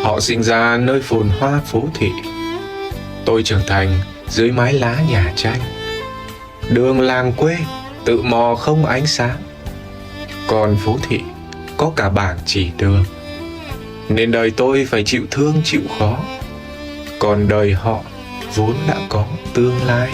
Họ sinh ra nơi phồn hoa phố thị, tôi trưởng thành dưới mái lá nhà tranh. Đường làng quê tự mò không ánh sáng, còn phố thị có cả bảng chỉ đường. Nên đời tôi phải chịu thương chịu khó, còn đời họ vốn đã có tương lai.